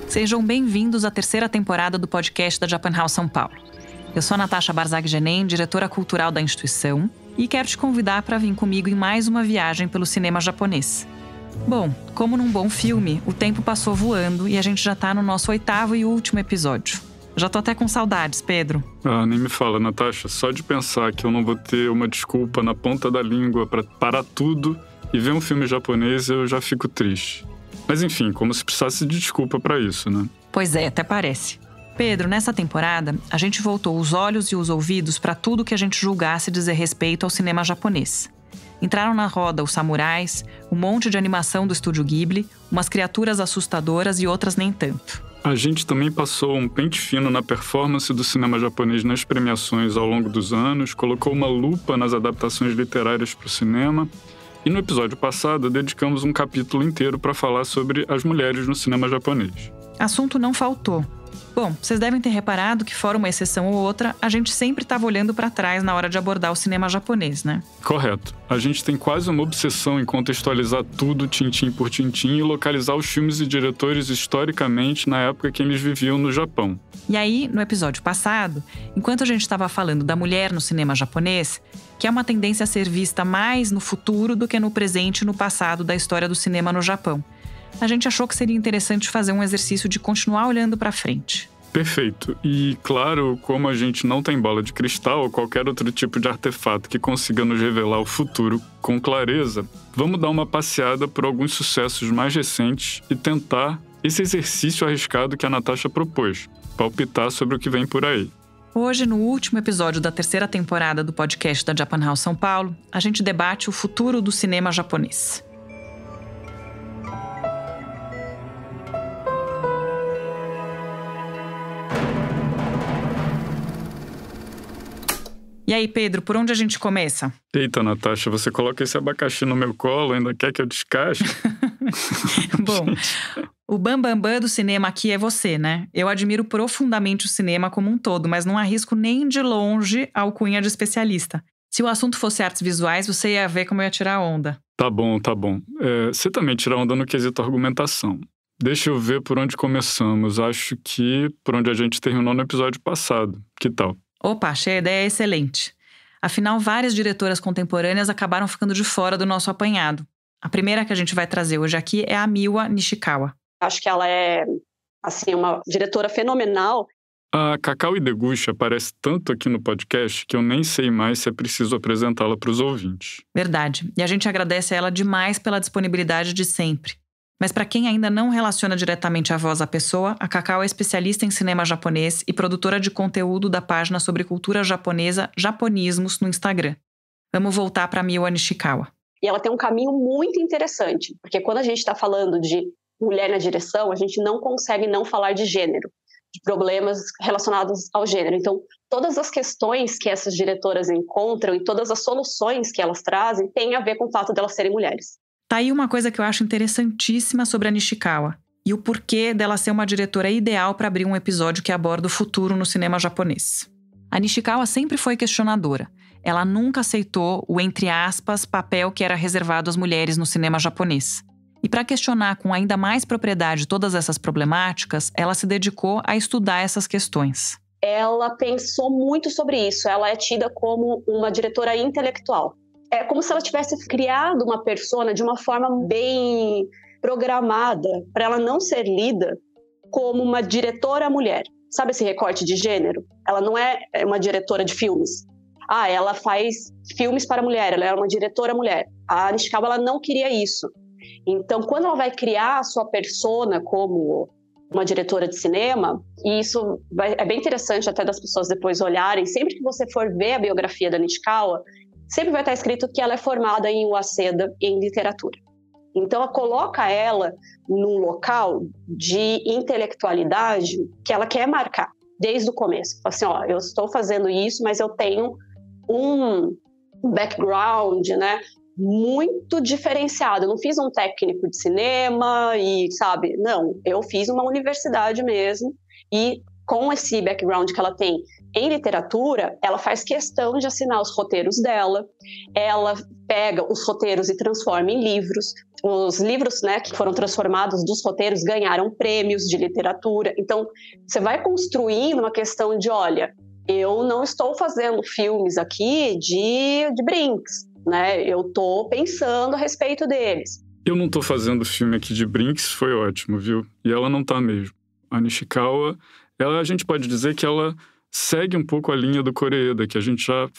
Sejam bem-vindos à terceira temporada do podcast da Japan House São Paulo. Eu sou a Natasha Barzag-Genem, diretora cultural da instituição, e quero te convidar para vir comigo em mais uma viagem pelo cinema japonês. Bom, como num bom filme, o tempo passou voando e a gente já tá no nosso 8º e último episódio. Já tô até com saudades, Pedro. Nem me fala, Natasha. Só de pensar que eu não vou ter uma desculpa na ponta da língua para parar tudo e ver um filme japonês, eu já fico triste. Mas enfim, como se precisasse de desculpa para isso, né? Pois é, até parece. Pedro, nessa temporada, a gente voltou os olhos e os ouvidos para tudo que a gente julgasse dizer respeito ao cinema japonês. Entraram na roda os samurais, um monte de animação do estúdio Ghibli, umas criaturas assustadoras e outras nem tanto. A gente também passou um pente fino na performance do cinema japonês nas premiações ao longo dos anos, colocou uma lupa nas adaptações literárias para o cinema. E no episódio passado, dedicamos um capítulo inteiro para falar sobre as mulheres no cinema japonês. Assunto não faltou. Bom, vocês devem ter reparado que, fora uma exceção ou outra, a gente sempre estava olhando para trás na hora de abordar o cinema japonês, né? Correto. A gente tem quase uma obsessão em contextualizar tudo tintim por tintim e localizar os filmes e diretores historicamente na época que eles viviam no Japão. E aí, no episódio passado, enquanto a gente estava falando da mulher no cinema japonês, que é uma tendência a ser vista mais no futuro do que no presente e no passado da história do cinema no Japão, a gente achou que seria interessante fazer um exercício de continuar olhando para frente. Perfeito. E, claro, como a gente não tem bola de cristal ou qualquer outro tipo de artefato que consiga nos revelar o futuro com clareza, vamos dar uma passeada por alguns sucessos mais recentes e tentar esse exercício arriscado que a Natasha propôs, palpitar sobre o que vem por aí. Hoje, no último episódio da terceira temporada do podcast da Japan House São Paulo, a gente debate o futuro do cinema japonês. E aí, Pedro, por onde a gente começa? Eita, Natasha, você coloca esse abacaxi no meu colo, ainda quer que eu descasque? Bom, o bambambam do cinema aqui é você, né? Eu admiro profundamente o cinema como um todo, mas não arrisco nem de longe a alcunha de especialista. Se o assunto fosse artes visuais, você ia ver como eu ia tirar onda. Tá bom. Você também tira onda no quesito argumentação. Deixa eu ver por onde começamos. Acho que por onde a gente terminou no episódio passado. Que tal? Opa, achei a ideia excelente. Afinal, várias diretoras contemporâneas acabaram ficando de fora do nosso apanhado. A primeira que a gente vai trazer hoje aqui é a Miwa Nishikawa. Acho que ela é, assim, uma diretora fenomenal. A Kakao Ideguchi aparece tanto aqui no podcast que eu nem sei mais se é preciso apresentá-la para os ouvintes. Verdade. E a gente agradece a ela demais pela disponibilidade de sempre. Mas para quem ainda não relaciona diretamente a voz à pessoa, a Kakao é especialista em cinema japonês e produtora de conteúdo da página sobre cultura japonesa Japonismos no Instagram. Vamos voltar para Miwa Nishikawa. E ela tem um caminho muito interessante, porque quando a gente está falando de mulher na direção, a gente não consegue não falar de gênero, de problemas relacionados ao gênero. Então, todas as questões que essas diretoras encontram e todas as soluções que elas trazem têm a ver com o fato de elas serem mulheres. Tá aí uma coisa que eu acho interessantíssima sobre a Nishikawa e o porquê dela ser uma diretora ideal para abrir um episódio que aborda o futuro no cinema japonês. A Nishikawa sempre foi questionadora. Ela nunca aceitou o, entre aspas, papel que era reservado às mulheres no cinema japonês. E para questionar com ainda mais propriedade todas essas problemáticas, ela se dedicou a estudar essas questões. Ela pensou muito sobre isso. Ela é tida como uma diretora intelectual. É como se ela tivesse criado uma persona de uma forma bem programada para ela não ser lida como uma diretora mulher. Sabe esse recorte de gênero? Ela não é uma diretora de filmes. Ela faz filmes para mulher, ela é uma diretora mulher. A Nishikawa, ela não queria isso. Então, quando ela vai criar a sua persona como uma diretora de cinema, e isso é bem interessante até das pessoas depois olharem, sempre que você for ver a biografia da Nishikawa, sempre vai estar escrito que ela é formada em Waseda, em literatura. Então, ela coloca ela num local de intelectualidade que ela quer marcar, desde o começo. Assim, eu estou fazendo isso, mas eu tenho um background, né, muito diferenciado. Eu não fiz um técnico de cinema e, sabe, não. Eu fiz uma universidade mesmo e com esse background que ela tem em literatura, ela faz questão de assinar os roteiros dela, ela pega os roteiros e transforma em livros, Os livros, né, que foram transformados dos roteiros ganharam prêmios de literatura. Então, você vai construindo uma questão de, olha, eu não estou fazendo filmes aqui de brinks, né? Eu estou pensando a respeito deles. Eu não tô fazendo filme aqui de brinks, foi ótimo, viu? E ela não tá mesmo. A Nishikawa, a gente pode dizer que ela segue um pouco a linha do Koreeda, que a gente já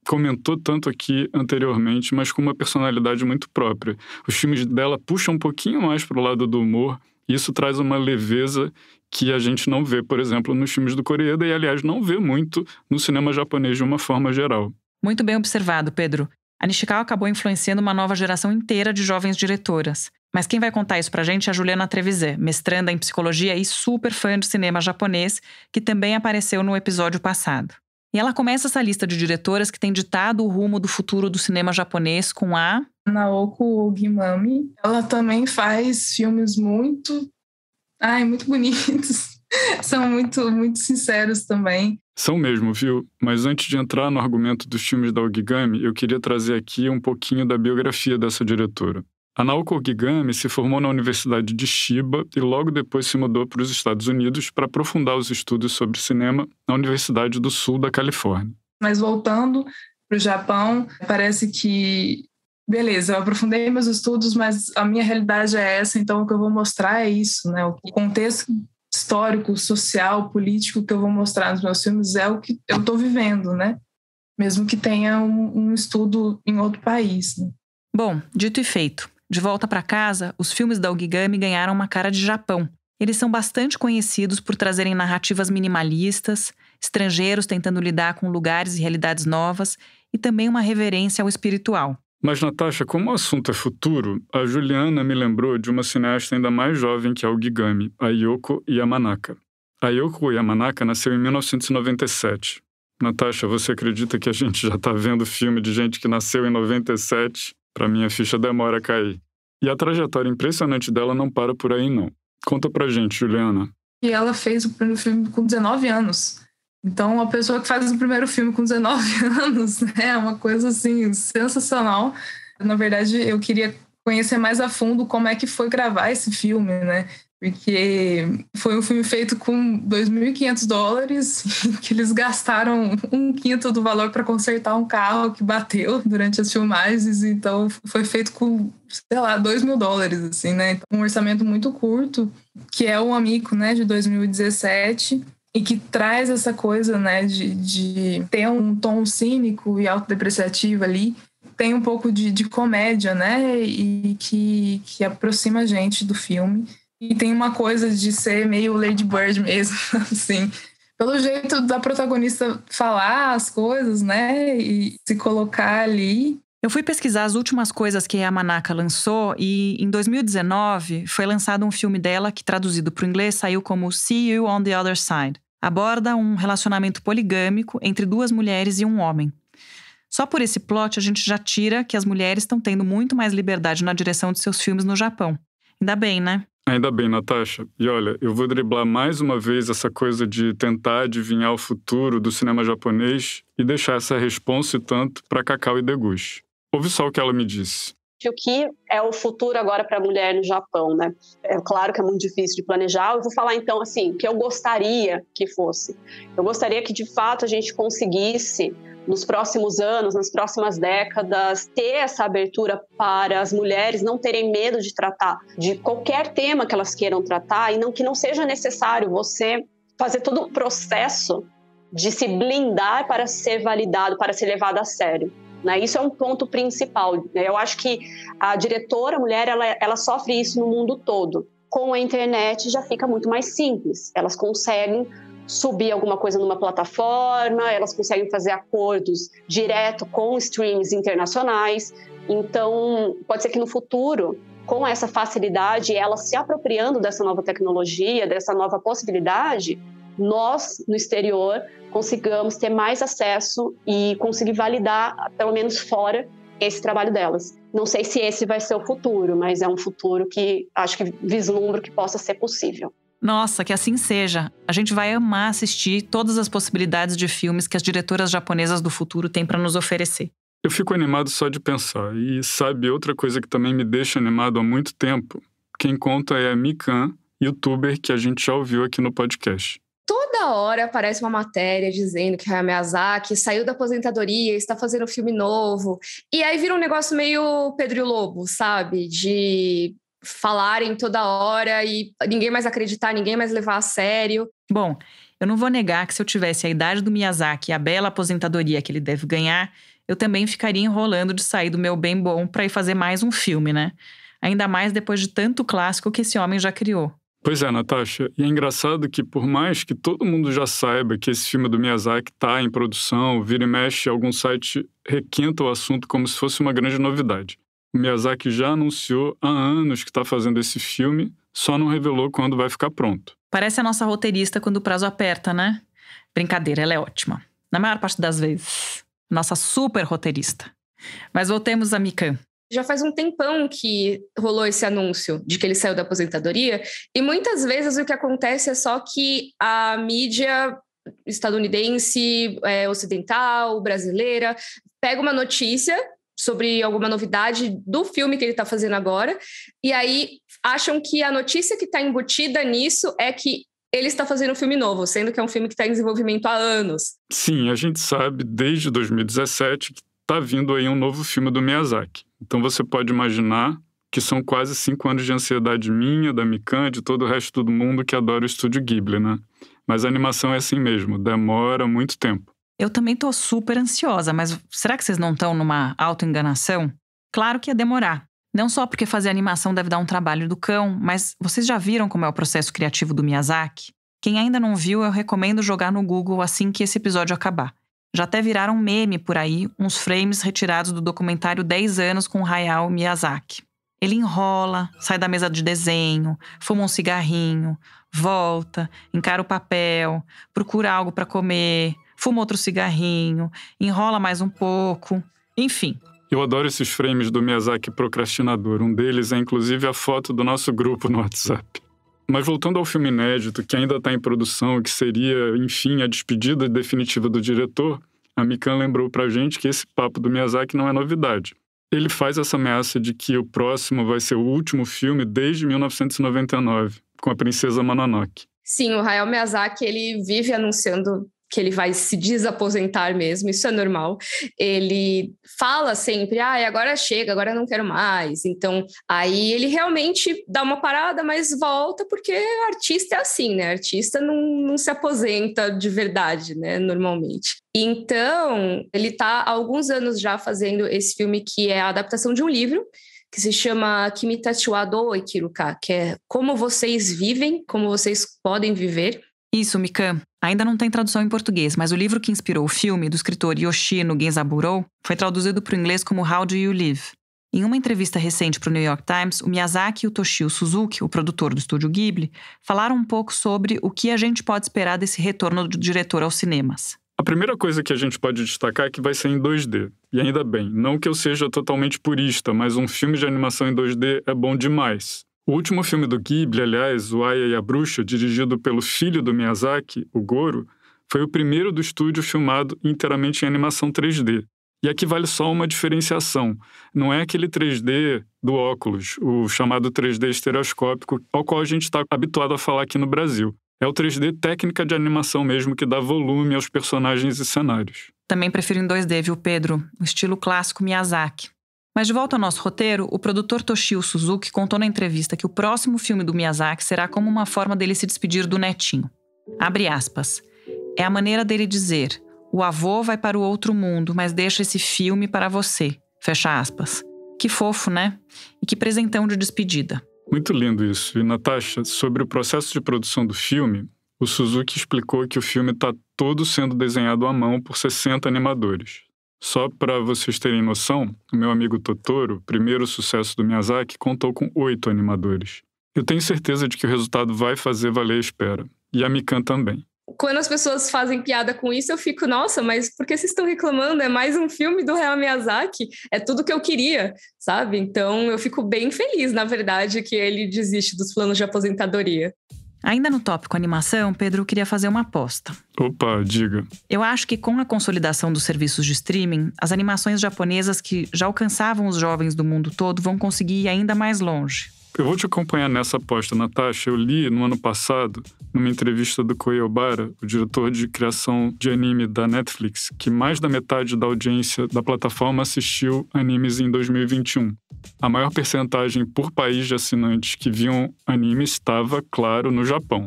comentou tanto aqui anteriormente, mas com uma personalidade muito própria. Os filmes dela puxam um pouquinho mais pro lado do humor, e isso traz uma leveza que a gente não vê, por exemplo, nos filmes do Koreeda, e aliás, não vê muito no cinema japonês de uma forma geral. Muito bem observado, Pedro. A Nishikawa acabou influenciando uma nova geração inteira de jovens diretoras. Mas quem vai contar isso pra gente é a Juliana Trevisan, mestranda em psicologia e super fã de cinema japonês, que também apareceu no episódio passado. E ela começa essa lista de diretoras que tem ditado o rumo do futuro do cinema japonês com a Naoko Ogimami. Ela também faz filmes muito bonitos. São muito, muito sinceros também. São mesmo, viu? Mas antes de entrar no argumento dos filmes da Ogigami, eu queria trazer aqui um pouquinho da biografia dessa diretora. A Naoko Ogigami se formou na Universidade de Chiba e logo depois se mudou para os Estados Unidos para aprofundar os estudos sobre cinema na Universidade do Sul da Califórnia. Mas voltando para o Japão, parece que, beleza, eu aprofundei meus estudos, mas a minha realidade é essa, então o que eu vou mostrar é isso, né? O contexto histórico, social, político que eu vou mostrar nos meus filmes é o que eu estou vivendo, né? Mesmo que tenha um estudo em outro país, né? Bom, dito e feito. De volta para casa, os filmes da Ogigami ganharam uma cara de Japão. Eles são bastante conhecidos por trazerem narrativas minimalistas, estrangeiros tentando lidar com lugares e realidades novas e também uma reverência ao espiritual. Mas, Natasha, como o assunto é futuro, a Juliana me lembrou de uma cineasta ainda mais jovem que a Ogigami, a Yoko Yamanaka. A Yoko Yamanaka nasceu em 1997. Natasha, você acredita que a gente já está vendo filme de gente que nasceu em 97? Para mim, a ficha demora a cair. E a trajetória impressionante dela não para por aí, não. Conta pra gente, Juliana. E ela fez o primeiro filme com 19 anos. Então, uma pessoa que faz o primeiro filme com 19 anos, né, é uma coisa, assim, sensacional. Na verdade, eu queria conhecer mais a fundo como é que foi gravar esse filme, né? Porque foi um filme feito com $2.500, que eles gastaram 1/5 do valor para consertar um carro que bateu durante as filmagens. Então, foi feito com, sei lá, $2.000, assim, né? Um orçamento muito curto, que é o Amico, né, de 2017, e que traz essa coisa, né, de ter um tom cínico e autodepreciativo ali. Tem um pouco de comédia, né, e que aproxima a gente do filme. E tem uma coisa de ser meio Lady Bird mesmo, assim. Pelo jeito da protagonista falar as coisas, né, e se colocar ali. Eu fui pesquisar as últimas coisas que a Yamanaka lançou e, em 2019, foi lançado um filme dela que, traduzido para o inglês, saiu como See You on the Other Side. Aborda um relacionamento poligâmico entre 2 mulheres e um homem. Só por esse plot, a gente já tira que as mulheres estão tendo muito mais liberdade na direção de seus filmes no Japão. Ainda bem, né? Ainda bem, Natasha. E olha, eu vou driblar mais uma vez essa coisa de tentar adivinhar o futuro do cinema japonês e deixar essa responsa tanto para Cacau e Deguchi. Ouve só o que ela me disse. O que é o futuro agora para a mulher no Japão, né? É claro que é muito difícil de planejar. Eu vou falar então assim, que eu gostaria que fosse. Eu gostaria que de fato a gente conseguisse nos próximos anos, nas próximas décadas, ter essa abertura para as mulheres não terem medo de tratar de qualquer tema que elas queiram tratar e que não seja necessário você fazer todo o processo de se blindar para ser validado, para ser levado a sério. Né? Isso é um ponto principal. Eu acho que a diretora, a mulher, ela sofre isso no mundo todo. Com a internet já fica muito mais simples. Elas conseguem subir alguma coisa numa plataforma, elas conseguem fazer acordos direto com streams internacionais. Então, pode ser que no futuro, com essa facilidade, elas se apropriando dessa nova tecnologia, dessa nova possibilidade, nós, no exterior, consigamos ter mais acesso e conseguir validar, pelo menos fora, esse trabalho delas. Não sei se esse vai ser o futuro, mas é um futuro que acho que vislumbro que possa ser possível. Nossa, que assim seja. A gente vai amar assistir todas as possibilidades de filmes que as diretoras japonesas do futuro têm para nos oferecer. Eu fico animado só de pensar. E sabe, outra coisa que também me deixa animado há muito tempo? Quem conta é a Mikan, youtuber que a gente já ouviu aqui no podcast. Toda hora aparece uma matéria dizendo que Hayao Miyazaki saiu da aposentadoria, está fazendo um filme novo. E aí vira um negócio meio Pedro e o Lobo, sabe? De falarem toda hora e ninguém mais acreditar, ninguém mais levar a sério. Bom, eu não vou negar que se eu tivesse a idade do Miyazaki e a bela aposentadoria que ele deve ganhar, eu também ficaria enrolando de sair do meu bem bom para ir fazer mais um filme, né? Ainda mais depois de tanto clássico que esse homem já criou. Pois é, Natasha, e é engraçado que por mais que todo mundo já saiba que esse filme do Miyazaki está em produção, vira e mexe, algum site requenta o assunto como se fosse uma grande novidade. O Miyazaki já anunciou há anos que está fazendo esse filme, só não revelou quando vai ficar pronto. Parece a nossa roteirista quando o prazo aperta, né? Brincadeira, ela é ótima. Na maior parte das vezes. Nossa super roteirista. Mas voltemos a Mikan. Já faz um tempão que rolou esse anúncio de que ele saiu da aposentadoria e muitas vezes o que acontece é só que a mídia estadunidense, ocidental, brasileira, pega uma notícia sobre alguma novidade do filme que ele está fazendo agora e aí acham que a notícia que está embutida nisso é que ele está fazendo um filme novo, sendo que é um filme que está em desenvolvimento há anos. Sim, a gente sabe desde 2017 que está vindo aí um novo filme do Miyazaki. Então você pode imaginar que são quase 5 anos de ansiedade minha, da Mikan, de todo o resto do mundo que adora o estúdio Ghibli, né? Mas a animação é assim mesmo, demora muito tempo. Eu também tô super ansiosa, mas será que vocês não estão numa autoenganação? Claro que ia demorar. Não só porque fazer animação deve dar um trabalho do cão, mas vocês já viram como é o processo criativo do Miyazaki? Quem ainda não viu, eu recomendo jogar no Google assim que esse episódio acabar. Já até viraram meme por aí, uns frames retirados do documentário 10 anos com Hayao Miyazaki. Ele enrola, sai da mesa de desenho, fuma um cigarrinho, volta, encara o papel, procura algo para comer, fuma outro cigarrinho, enrola mais um pouco, enfim. Eu adoro esses frames do Miyazaki procrastinador. Um deles é inclusive a foto do nosso grupo no WhatsApp. Mas voltando ao filme inédito, que ainda está em produção, que seria, enfim, a despedida definitiva do diretor, a Mikan lembrou pra gente que esse papo do Miyazaki não é novidade. Ele faz essa ameaça de que o próximo vai ser o último filme desde 1999, com a Princesa Mononoke. Sim, o Hayao Miyazaki, ele vive anunciando que ele vai se desaposentar mesmo, isso é normal. Ele fala sempre, agora chega, agora não quero mais. Então, aí ele realmente dá uma parada, mas volta, porque artista é assim, né? Artista não se aposenta de verdade, né? Normalmente. Então, ele tá há alguns anos já fazendo esse filme que é a adaptação de um livro, que se chama Kimi tachi wa dou ikiru ka, que é Como Vocês Vivem, Como Vocês Podem Viver. Isso, Mikan. Ainda não tem tradução em português, mas o livro que inspirou o filme, do escritor Yoshino Genzaburo, foi traduzido para o inglês como How Do You Live? Em uma entrevista recente para o New York Times, o Miyazaki e o Toshio Suzuki, o produtor do estúdio Ghibli, falaram um pouco sobre o que a gente pode esperar desse retorno do diretor aos cinemas. A primeira coisa que a gente pode destacar é que vai ser em 2D. E ainda bem, não que eu seja totalmente purista, mas um filme de animação em 2D é bom demais. O último filme do Ghibli, aliás, O Aya e a Bruxa, dirigido pelo filho do Miyazaki, o Goro, foi o primeiro do estúdio filmado inteiramente em animação 3D. E aqui vale só uma diferenciação. Não é aquele 3D do óculos, o chamado 3D estereoscópico, ao qual a gente está habituado a falar aqui no Brasil. É o 3D técnica de animação mesmo, que dá volume aos personagens e cenários. Também prefiro em 2D, viu, Pedro? O estilo clássico Miyazaki. Mas de volta ao nosso roteiro, o produtor Toshio Suzuki contou na entrevista que o próximo filme do Miyazaki será como uma forma dele se despedir do netinho. Abre aspas. É a maneira dele dizer, o avô vai para o outro mundo, mas deixa esse filme para você. Fecha aspas. Que fofo, né? E que presentão de despedida. Muito lindo isso. E, Natasha, sobre o processo de produção do filme, o Suzuki explicou que o filme está todo sendo desenhado à mão por 60 animadores. Só para vocês terem noção, o meu amigo Totoro, primeiro sucesso do Miyazaki, contou com 8 animadores. Eu tenho certeza de que o resultado vai fazer valer a espera. E a Mikan também. Quando as pessoas fazem piada com isso, eu fico, nossa, mas por que vocês estão reclamando? É mais um filme do Hayao Miyazaki, é tudo que eu queria, sabe? Então eu fico bem feliz, na verdade, que ele desiste dos planos de aposentadoria. Ainda no tópico animação, Pedro, queria fazer uma aposta. Opa, diga. Eu acho que com a consolidação dos serviços de streaming, as animações japonesas que já alcançavam os jovens do mundo todo vão conseguir ir ainda mais longe. Eu vou te acompanhar nessa aposta, Natasha. Eu li no ano passado, numa entrevista do Koei Obara, o diretor de criação de anime da Netflix, que mais da metade da audiência da plataforma assistiu animes em 2021. A maior percentagem por país de assinantes que viam anime estava, claro, no Japão.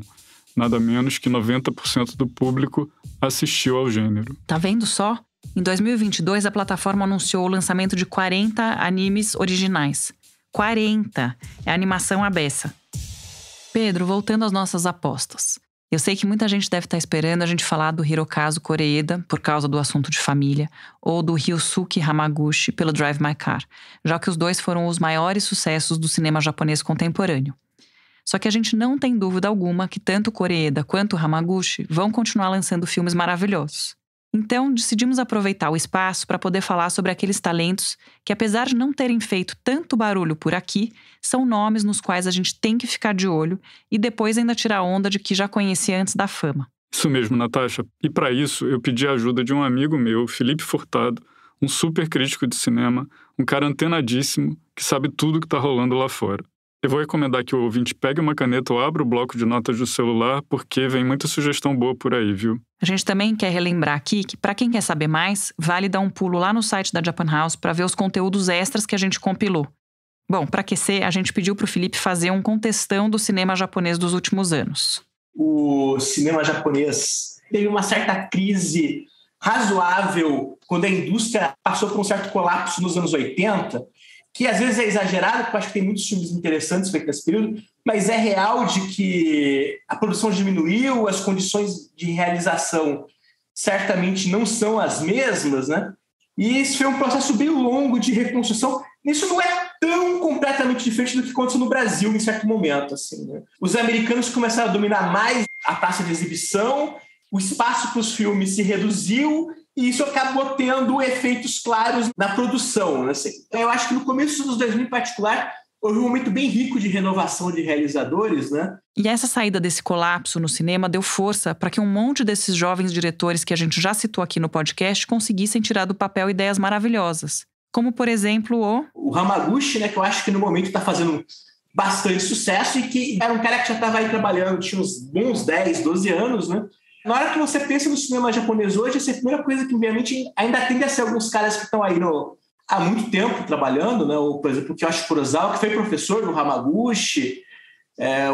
Nada menos que 90% do público assistiu ao gênero. Tá vendo só? Em 2022, a plataforma anunciou o lançamento de 40 animes originais. 40! É animação à beça. Pedro, voltando às nossas apostas. Eu sei que muita gente deve estar esperando a gente falar do Hirokazu Koreeda, por causa do assunto de família, ou do Ryosuke Hamaguchi, pelo Drive My Car, já que os dois foram os maiores sucessos do cinema japonês contemporâneo. Só que a gente não tem dúvida alguma que tanto Koreeda quanto Hamaguchi vão continuar lançando filmes maravilhosos. Então, decidimos aproveitar o espaço para poder falar sobre aqueles talentos que, apesar de não terem feito tanto barulho por aqui, são nomes nos quais a gente tem que ficar de olho e depois ainda tirar onda de que já conhecia antes da fama. Isso mesmo, Natasha. E para isso, eu pedi a ajuda de um amigo meu, Felipe Furtado, um super crítico de cinema, um cara antenadíssimo, que sabe tudo que está rolando lá fora. Eu vou recomendar que o ouvinte pegue uma caneta ou abra o bloco de notas do celular, porque vem muita sugestão boa por aí, viu? A gente também quer relembrar aqui que, para quem quer saber mais, vale dar um pulo lá no site da Japan House para ver os conteúdos extras que a gente compilou. Bom, para aquecer, a gente pediu para o Felipe fazer um contestão do cinema japonês dos últimos anos. O cinema japonês teve uma certa crise razoável quando a indústria passou por um certo colapso nos anos 80, que às vezes é exagerado, porque eu acho que tem muitos filmes interessantes feitos nesse período, mas é real de que a produção diminuiu, as condições de realização certamente não são as mesmas, né? E isso foi um processo bem longo de reconstrução. Isso não é tão completamente diferente do que aconteceu no Brasil em certo momento, assim, né? Os americanos começaram a dominar mais a taxa de exibição, o espaço para os filmes se reduziu, e isso acabou tendo efeitos claros na produção, né? Assim, eu acho que no começo dos 2000 em particular, houve um momento bem rico de renovação de realizadores, né? E essa saída desse colapso no cinema deu força para que um monte desses jovens diretores que a gente já citou aqui no podcast conseguissem tirar do papel ideias maravilhosas. Como, por exemplo, o Hamaguchi, né, que eu acho que no momento está fazendo bastante sucesso e que era um cara que já estava aí trabalhando, tinha uns bons 10, 12 anos, né? Na hora que você pensa no cinema japonês hoje, essa é a primeira coisa que, obviamente, ainda tende a ser alguns caras que estão aí há muito tempo trabalhando, né? Por exemplo, o Kiyoshi Kurosawa, que foi professor do Hamaguchi,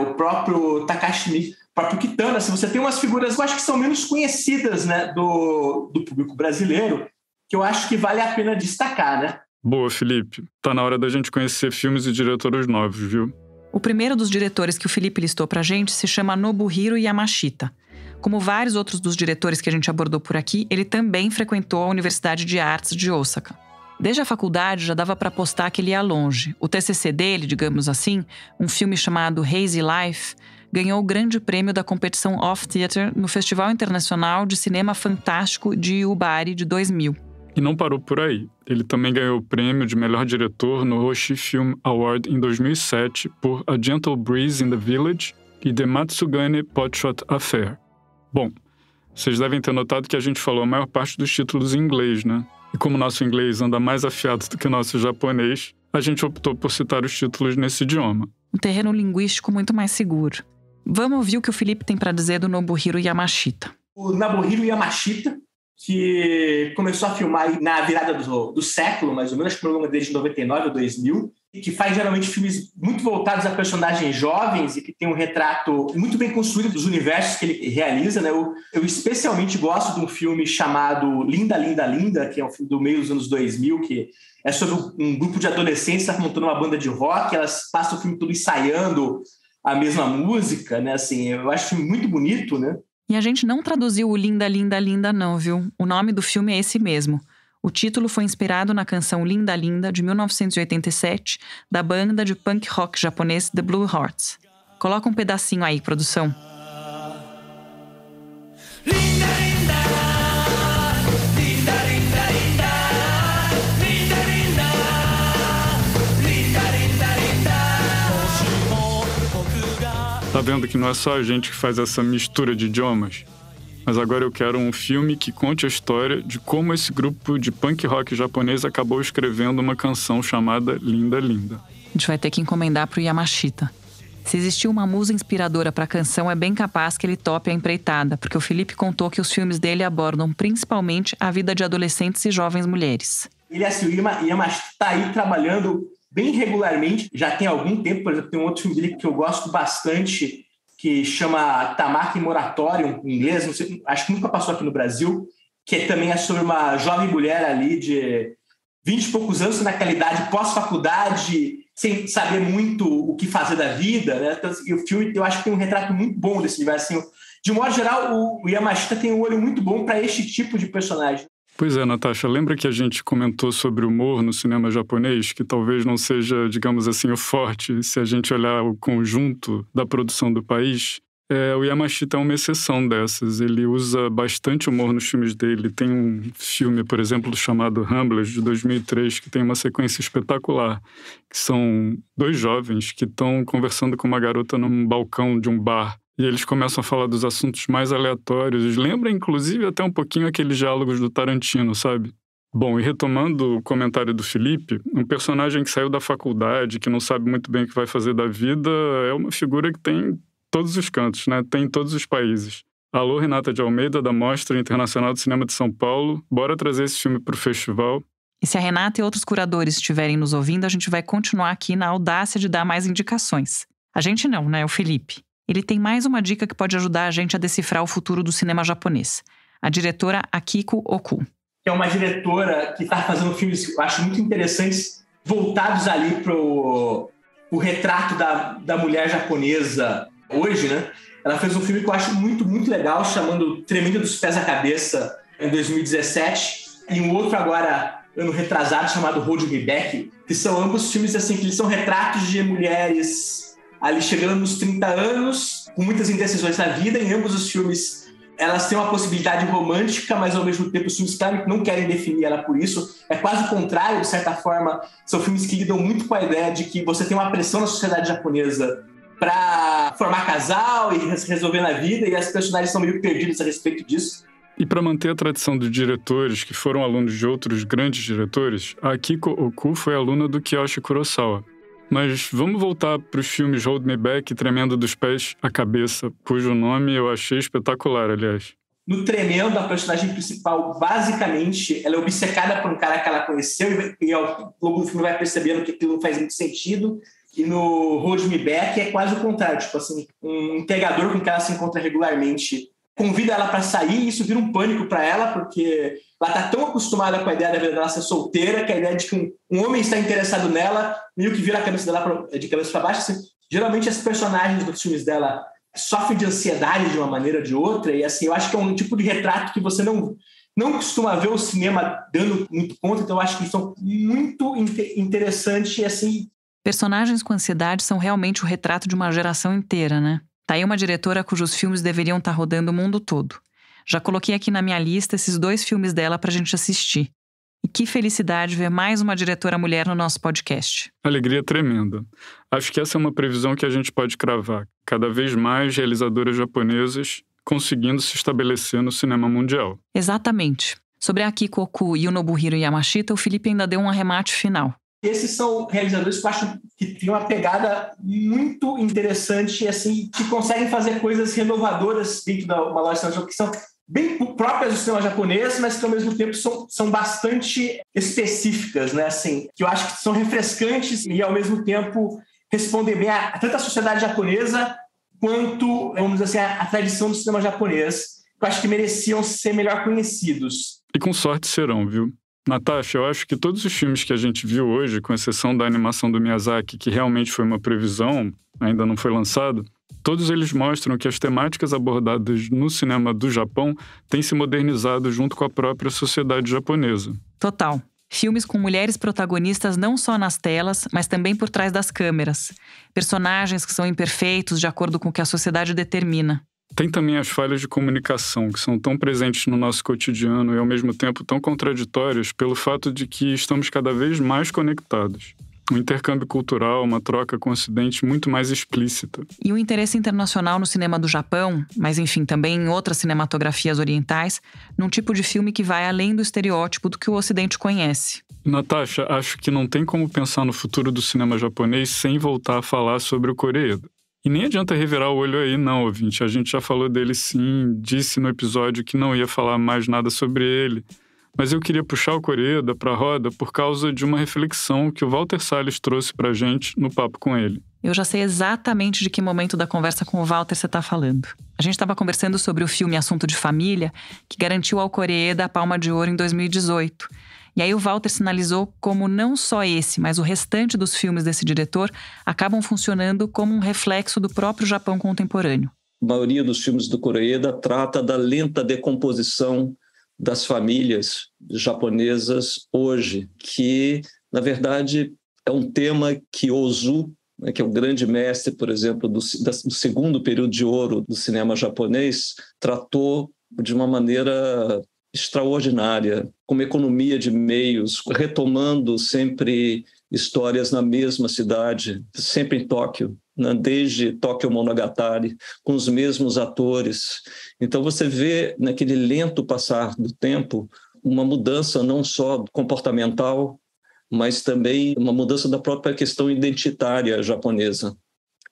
o próprio Takashi Miike, o próprio Kitano. Assim, você tem umas figuras que eu acho que são menos conhecidas, né, do público brasileiro, que eu acho que vale a pena destacar, né? Boa, Felipe. Tá na hora da gente conhecer filmes e diretores novos, viu? O primeiro dos diretores que o Felipe listou pra gente se chama Nobuhiro Yamashita. Como vários outros dos diretores que a gente abordou por aqui, ele também frequentou a Universidade de Artes de Osaka. Desde a faculdade já dava para apostar que ele ia longe. O TCC dele, digamos assim, um filme chamado Hazy Life, ganhou o grande prêmio da competição Off Theatre no Festival Internacional de Cinema Fantástico de Yubari de 2000. E não parou por aí. Ele também ganhou o prêmio de melhor diretor no Hoshi Film Award em 2007 por A Gentle Breeze in the Village e The Matsugane Potshot Affair. Bom, vocês devem ter notado que a gente falou a maior parte dos títulos em inglês, né? E como nosso inglês anda mais afiado do que o nosso japonês, a gente optou por citar os títulos nesse idioma. Um terreno linguístico muito mais seguro. Vamos ouvir o que o Felipe tem para dizer do Nobuhiro Yamashita. O Nobuhiro Yamashita, que começou a filmar na virada do século, mais ou menos, acho que o programa dele de 99 ou 2000, e que faz geralmente filmes muito voltados a personagens jovens e que tem um retrato muito bem construído dos universos que ele realiza, né? Eu especialmente gosto de um filme chamado Linda, Linda, Linda, que é um filme do meio dos anos 2000, que é sobre um grupo de adolescentes que está montando uma banda de rock, elas passam o filme todo ensaiando a mesma música, né? Assim, eu acho o filme muito bonito, né? E a gente não traduziu o Linda, Linda, Linda não, viu? O nome do filme é esse mesmo. O título foi inspirado na canção Linda, Linda, de 1987, da banda de punk rock japonês The Blue Hearts. Coloca um pedacinho aí, produção. Linda, linda, linda, linda, linda, linda, linda, linda, linda, linda. Tá vendo que não é só a gente que faz essa mistura de idiomas? Mas agora eu quero um filme que conte a história de como esse grupo de punk rock japonês acabou escrevendo uma canção chamada Linda Linda. A gente vai ter que encomendar pro Yamashita. Se existiu uma musa inspiradora para a canção, é bem capaz que ele tope a empreitada, porque o Felipe contou que os filmes dele abordam principalmente a vida de adolescentes e jovens mulheres. Ele, assim, o Yamashita está aí trabalhando bem regularmente, já tem algum tempo. Por exemplo, tem um outro filme dele que eu gosto bastante, que chama Tamaki Moratorium, em inglês, não sei, acho que nunca passou aqui no Brasil, que também é sobre uma jovem mulher ali de 20 e poucos anos, naquela idade pós-faculdade, sem saber muito o que fazer da vida, né? E o filme, eu acho que tem um retrato muito bom desse universo. Assim, de modo geral, o Yamashita tem um olho muito bom para este tipo de personagem. Pois é, Natasha, lembra que a gente comentou sobre humor no cinema japonês, que talvez não seja, digamos assim, o forte, se a gente olhar o conjunto da produção do país? O Yamashita é uma exceção dessas. Ele usa bastante humor nos filmes dele. Tem um filme, por exemplo, chamado Ramblers, de 2003, que tem uma sequência espetacular, que são dois jovens que estão conversando com uma garota num balcão de um bar. E eles começam a falar dos assuntos mais aleatórios. Lembra, inclusive, até um pouquinho aqueles diálogos do Tarantino, sabe? Bom, e retomando o comentário do Felipe, um personagem que saiu da faculdade, que não sabe muito bem o que vai fazer da vida, é uma figura que tem todos os cantos, né? Tem em todos os países. Alô, Renata de Almeida, da Mostra Internacional de Cinema de São Paulo. Bora trazer esse filme para o festival. E se a Renata e outros curadores estiverem nos ouvindo, a gente vai continuar aqui na audácia de dar mais indicações. A gente não, né? O Felipe. Ele tem mais uma dica que pode ajudar a gente a decifrar o futuro do cinema japonês. A diretora Akiko Oku. É uma diretora que está fazendo filmes, eu acho, muito interessantes, voltados ali para o retrato da mulher japonesa hoje, né? Ela fez um filme que eu acho muito, muito legal, chamando Tremendo dos Pés à Cabeça, em 2017. E um outro agora, ano retrasado, chamado Hold Me Back, que são ambos filmes assim, que eles são retratos de mulheres ali chegando nos 30 anos, com muitas indecisões na vida. Em ambos os filmes, elas têm uma possibilidade romântica, mas ao mesmo tempo os filmes, claro, não querem definir ela por isso. É quase o contrário, de certa forma. São filmes que lidam muito com a ideia de que você tem uma pressão na sociedade japonesa para formar casal e resolver na vida, e as personagens são meio perdidas a respeito disso. E para manter a tradição dos diretores que foram alunos de outros grandes diretores, a Akiko Oku foi aluna do Kiyoshi Kurosawa. Mas vamos voltar para os filmes Hold Me Back e Tremendo dos Pés à Cabeça, cujo nome eu achei espetacular, aliás. No Tremendo, a personagem principal, basicamente, ela é obcecada por um cara que ela conheceu e ao longo do filme vai percebendo que aquilo não faz muito sentido. E no Hold Me Back é quase o contrário, tipo assim, um empregador com quem ela se encontra regularmente convida ela para sair, e isso vira um pânico para ela, porque ela está tão acostumada com a ideia da vida dela ser solteira, que a ideia de que um homem está interessado nela, meio que vira a cabeça dela de cabeça para baixo. Assim, geralmente, as personagens dos filmes dela sofrem de ansiedade de uma maneira ou de outra, e assim, eu acho que é um tipo de retrato que você não costuma ver o cinema dando muito conta, então eu acho que são muito interessantes, assim. Personagens com ansiedade são realmente o retrato de uma geração inteira, né? Tá aí uma diretora cujos filmes deveriam estar rodando o mundo todo. Já coloquei aqui na minha lista esses 2 filmes dela pra gente assistir. E que felicidade ver mais uma diretora mulher no nosso podcast. Alegria tremenda. Acho que essa é uma previsão que a gente pode cravar. Cada vez mais realizadoras japonesas conseguindo se estabelecer no cinema mundial. Exatamente. Sobre a Akiko Oku e o Nobuhiro Yamashita, o Felipe ainda deu um arremate final. Esses são realizadores que eu acho que têm uma pegada muito interessante, assim, que conseguem fazer coisas renovadoras dentro da uma loja que são bem próprias do cinema japonês, mas que ao mesmo tempo são bastante específicas, né? Assim, que eu acho que são refrescantes e ao mesmo tempo respondem bem a tanto a sociedade japonesa quanto, vamos dizer assim, a tradição do cinema japonês, que eu acho que mereciam ser melhor conhecidos. E com sorte serão, viu? Natasha, eu acho que todos os filmes que a gente viu hoje, com exceção da animação do Miyazaki, que realmente foi uma previsão, ainda não foi lançado, todos eles mostram que as temáticas abordadas no cinema do Japão têm se modernizado junto com a própria sociedade japonesa. Total. Filmes com mulheres protagonistas não só nas telas, mas também por trás das câmeras. Personagens que são imperfeitos de acordo com o que a sociedade determina. Tem também as falhas de comunicação, que são tão presentes no nosso cotidiano e, ao mesmo tempo, tão contraditórias pelo fato de que estamos cada vez mais conectados. Um intercâmbio cultural, uma troca com o Ocidente muito mais explícita. E o interesse internacional no cinema do Japão, mas enfim, também em outras cinematografias orientais, num tipo de filme que vai além do estereótipo do que o Ocidente conhece. Natasha, acho que não tem como pensar no futuro do cinema japonês sem voltar a falar sobre o Koreeda. E nem adianta revirar o olho aí não, ouvinte. A gente já falou dele sim, disse no episódio que não ia falar mais nada sobre ele. Mas eu queria puxar o Koreeda para a roda por causa de uma reflexão que o Walter Salles trouxe para a gente no papo com ele. Eu já sei exatamente de que momento da conversa com o Walter você está falando. A gente estava conversando sobre o filme Assunto de Família, que garantiu ao Koreeda a Palma de Ouro em 2018. E aí o Walter sinalizou como não só esse, mas o restante dos filmes desse diretor acabam funcionando como um reflexo do próprio Japão contemporâneo. A maioria dos filmes do Koreeda trata da lenta decomposição das famílias japonesas hoje, que, na verdade, é um tema que Ozu, que é o grande mestre, por exemplo, do segundo período de ouro do cinema japonês, tratou de uma maneira extraordinária, com uma economia de meios, retomando sempre histórias na mesma cidade, sempre em Tóquio, né? Desde Tokyo Monogatari, com os mesmos atores. Então você vê naquele lento passar do tempo uma mudança não só comportamental, mas também uma mudança da própria questão identitária japonesa.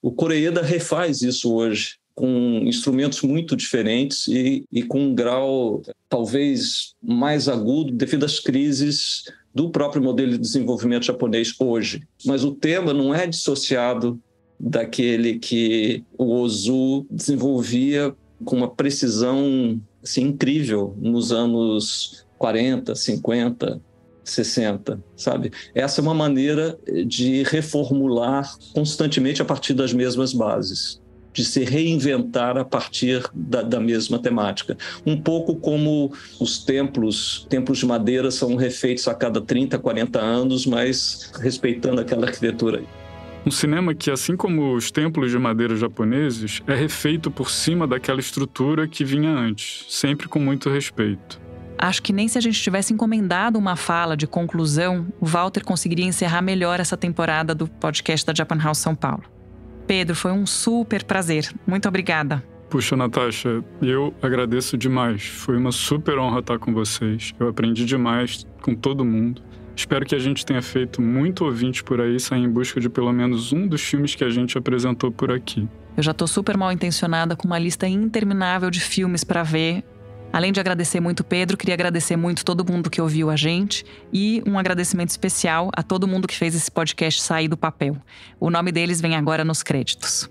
O Koreeda refaz isso hoje, com instrumentos muito diferentes e com um grau talvez mais agudo devido às crises do próprio modelo de desenvolvimento japonês hoje. Mas o tema não é dissociado daquele que o Ozu desenvolvia com uma precisão assim, incrível nos anos 40, 50, 60, sabe? Essa é uma maneira de reformular constantemente a partir das mesmas bases, de se reinventar a partir da mesma temática. Um pouco como os templos de madeira são refeitos a cada 30, 40 anos, mas respeitando aquela arquitetura aí. Um cinema que, assim como os templos de madeira japoneses, é refeito por cima daquela estrutura que vinha antes, sempre com muito respeito. Acho que nem se a gente tivesse encomendado uma fala de conclusão, o Walter conseguiria encerrar melhor essa temporada do podcast da Japan House São Paulo. Pedro, foi um super prazer. Muito obrigada. Puxa, Natasha, eu agradeço demais. Foi uma super honra estar com vocês. Eu aprendi demais com todo mundo. Espero que a gente tenha feito muito ouvinte por aí sair em busca de pelo menos um dos filmes que a gente apresentou por aqui. Eu já tô super mal intencionada com uma lista interminável de filmes para ver. Além de agradecer muito o Pedro, queria agradecer muito todo mundo que ouviu a gente e um agradecimento especial a todo mundo que fez esse podcast sair do papel. O nome deles vem agora nos créditos.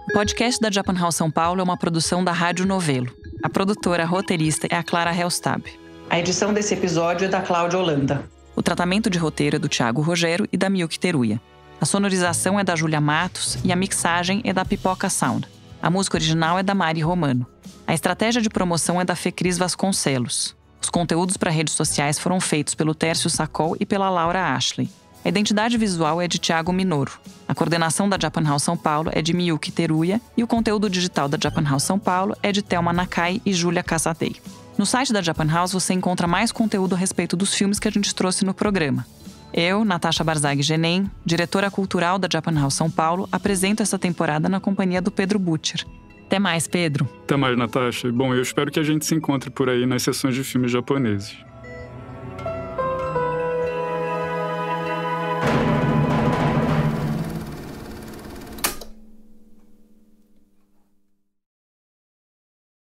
O podcast da Japan House São Paulo é uma produção da Rádio Novelo. A produtora roteirista é a Clara Helstab. A edição desse episódio é da Cláudia Holanda. O tratamento de roteiro é do Thiago Rogero e da Miyuki Teruya. A sonorização é da Júlia Matos e a mixagem é da Pipoca Sound. A música original é da Mari Romano. A estratégia de promoção é da Fecris Vasconcelos. Os conteúdos para redes sociais foram feitos pelo Tércio Sacol e pela Laura Ashley. A identidade visual é de Thiago Minoro. A coordenação da Japan House São Paulo é de Miyuki Teruya e o conteúdo digital da Japan House São Paulo é de Thelma Nakai e Júlia Casadei. No site da Japan House você encontra mais conteúdo a respeito dos filmes que a gente trouxe no programa. Eu, Natasha Barzag Genem, diretora cultural da Japan House São Paulo, apresento essa temporada na companhia do Pedro Butcher. Até mais, Pedro. Até mais, Natasha. Bom, eu espero que a gente se encontre por aí nas sessões de filmes japoneses.